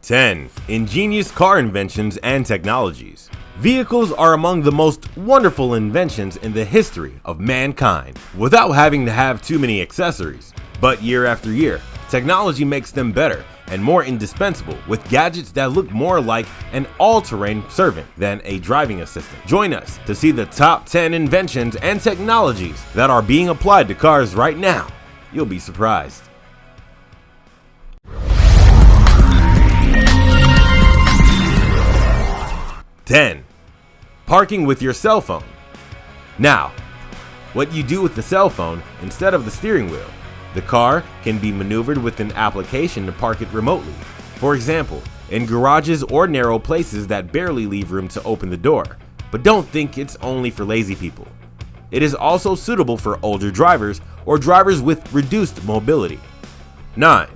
10. Ingenious car inventions and technologies. Vehicles are among the most wonderful inventions in the history of mankind, without having to have too many accessories. But year after year, technology makes them better and more indispensable, with gadgets that look more like an all-terrain servant than a driving assistant. Join us to see the top 10 inventions and technologies that are being applied to cars right now. You'll be surprised. Ten. Parking with your cell phone. Now, what you do with the cell phone instead of the steering wheel. The car can be maneuvered with an application to park it remotely. For example, in garages or narrow places that barely leave room to open the door. But don't think it's only for lazy people. It is also suitable for older drivers or drivers with reduced mobility. 9.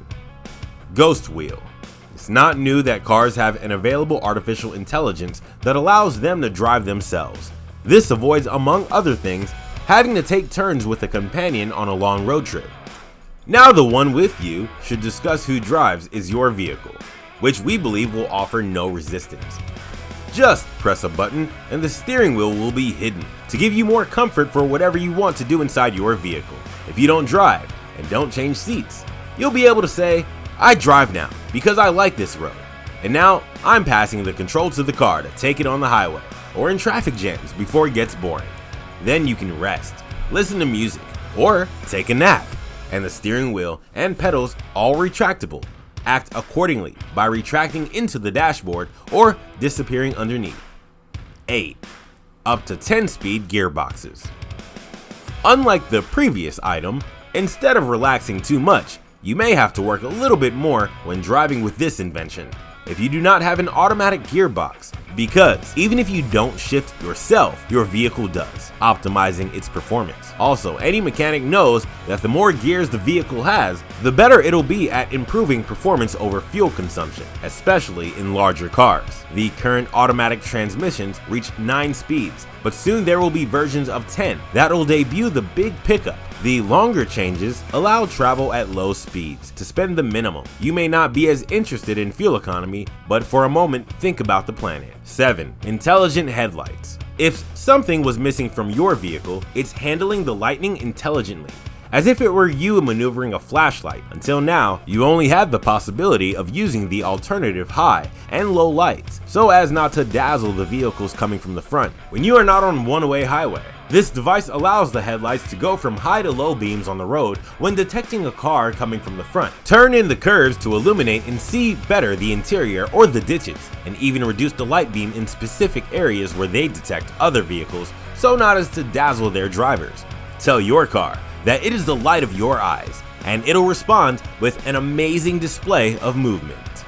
Ghost wheel. It's not new that cars have an available artificial intelligence that allows them to drive themselves. This avoids, among other things, having to take turns with a companion on a long road trip. Now the one with you should discuss who drives is your vehicle, which we believe will offer no resistance. Just press a button and the steering wheel will be hidden to give you more comfort for whatever you want to do inside your vehicle. If you don't drive and don't change seats, you'll be able to say, I drive now because I like this road, and now I'm passing the control to the car to take it on the highway or in traffic jams before it gets boring. Then you can rest, listen to music, or take a nap, and the steering wheel and pedals, all retractable, act accordingly by retracting into the dashboard or disappearing underneath. 8. Up to 10-speed gearboxes. Unlike the previous item, instead of relaxing too much, you may have to work a little bit more when driving with this invention if you do not have an automatic gearbox, because even if you don't shift yourself, your vehicle does, optimizing its performance. Also, any mechanic knows that the more gears the vehicle has, the better it'll be at improving performance over fuel consumption, especially in larger cars. The current automatic transmissions reach 9 speeds, but soon there will be versions of 10 that'll debut the big pickup. The longer changes allow travel at low speeds to spend the minimum. You may not be as interested in fuel economy, but for a moment, think about the planet. 7. Intelligent headlights. If something was missing from your vehicle, it's handling the lighting intelligently, as if it were you maneuvering a flashlight. Until now, you only had the possibility of using the alternative high and low lights, so as not to dazzle the vehicles coming from the front when you are not on one-way highway. This device allows the headlights to go from high to low beams on the road when detecting a car coming from the front, turn in the curves to illuminate and see better the interior or the ditches, and even reduce the light beam in specific areas where they detect other vehicles so not as to dazzle their drivers. Tell your car that it is the light of your eyes, and it'll respond with an amazing display of movement.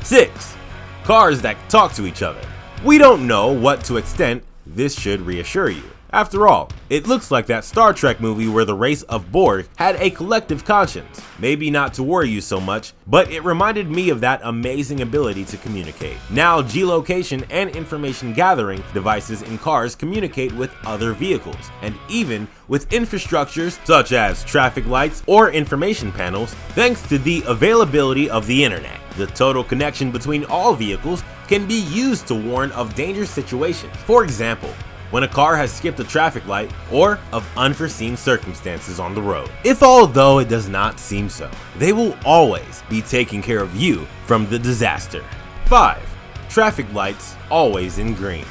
6. Cars that talk to each other. We don't know what to extent this should reassure you. After all, it looks like that Star Trek movie where the race of Borg had a collective conscience. Maybe not to worry you so much, but it reminded me of that amazing ability to communicate. Now, geolocation and information gathering devices in cars communicate with other vehicles, and even with infrastructures such as traffic lights or information panels, thanks to the availability of the internet. The total connection between all vehicles can be used to warn of dangerous situations. For example, when a car has skipped a traffic light or of unforeseen circumstances on the road. If although it does not seem so, they will always be taking care of you from the disaster. 5. Traffic lights always in green.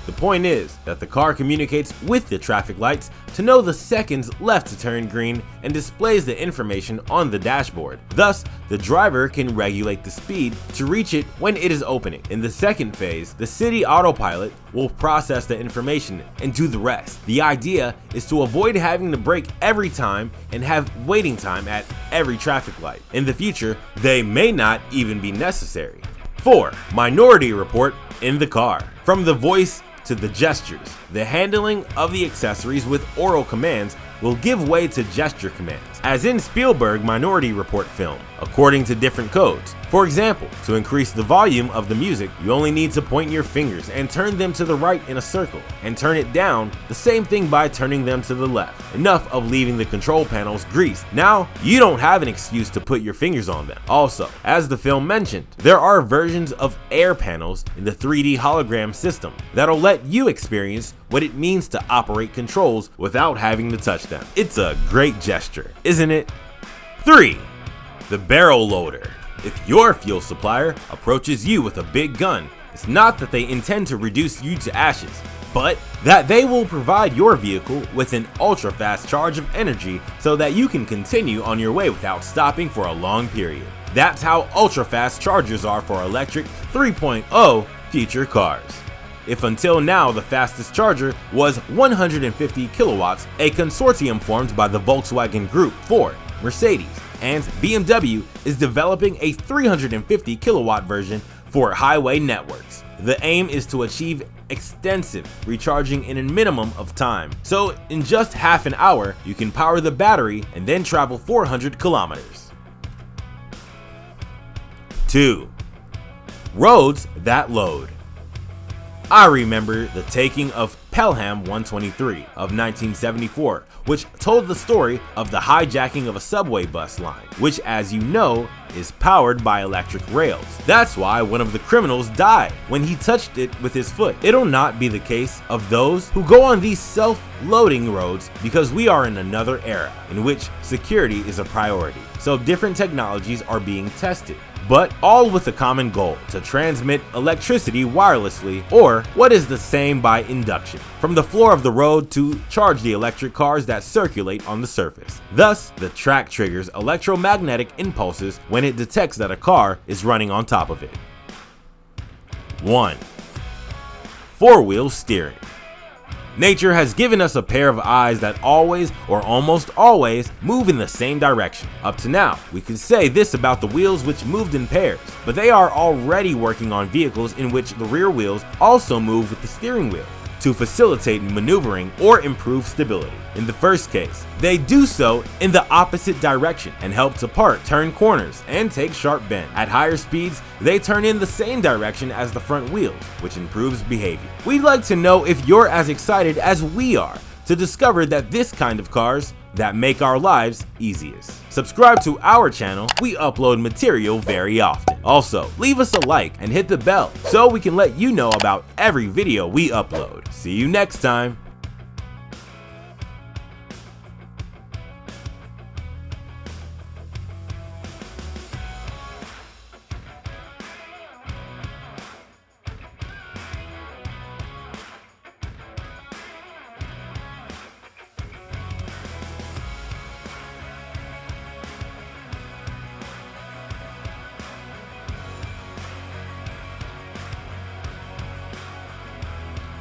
The point is that the car communicates with the traffic lights to know the seconds left to turn green and displays the information on the dashboard. Thus, the driver can regulate the speed to reach it when it is opening. In the second phase, the city autopilot will process the information and do the rest. The idea is to avoid having to brake every time and have waiting time at every traffic light. In the future, they may not even be necessary. 4. Minority Report in the car. From the voice to the gestures, the handling of the accessories with oral commands will give way to gesture commands, as in Spielberg Minority Report film, according to different codes. For example, to increase the volume of the music, you only need to point your fingers and turn them to the right in a circle, and turn it down the same thing by turning them to the left. Enough of leaving the control panels greased. Now, you don't have an excuse to put your fingers on them. Also, as the film mentioned, there are versions of air panels in the 3D hologram system that'll let you experience what it means to operate controls without having to touch them. It's a great gesture, isn't it? 3. The barrel loader. If your fuel supplier approaches you with a big gun, it's not that they intend to reduce you to ashes, but that they will provide your vehicle with an ultra-fast charge of energy so that you can continue on your way without stopping for a long period. That's how ultra-fast chargers are for electric 3.0 future cars. If until now the fastest charger was 150 kilowatts, a consortium formed by the Volkswagen Group, Ford, Mercedes, and BMW is developing a 350 kilowatt version for highway networks. The aim is to achieve extensive recharging in a minimum of time. So in just half an hour, you can power the battery and then travel 400 kilometers. 2. Roads that load. I remember the taking of Pelham 123 of 1974, which told the story of the hijacking of a subway bus line, which, as you know, is powered by electric rails. That's why one of the criminals died when he touched it with his foot. It'll not be the case of those who go on these self-loading roads, because we are in another era in which security is a priority. So different technologies are being tested, but all with a common goal: to transmit electricity wirelessly, or what is the same by induction, from the floor of the road to charge the electric cars that circulate on the surface. Thus, the track triggers electromagnetic impulses when it detects that a car is running on top of it. 1. Four-wheel steering. Nature has given us a pair of eyes that always, or almost always, move in the same direction. Up to now, we could say this about the wheels, which moved in pairs, but they are already working on vehicles in which the rear wheels also move with the steering wheel to facilitate maneuvering or improve stability. In the first case, they do so in the opposite direction and help to park, turn corners, and take sharp bends. At higher speeds, they turn in the same direction as the front wheels, which improves behavior. We'd like to know if you're as excited as we are to discover that this kind of cars that make our lives easiest. Subscribe to our channel, we upload material very often. Also, leave us a like and hit the bell so we can let you know about every video we upload. See you next time.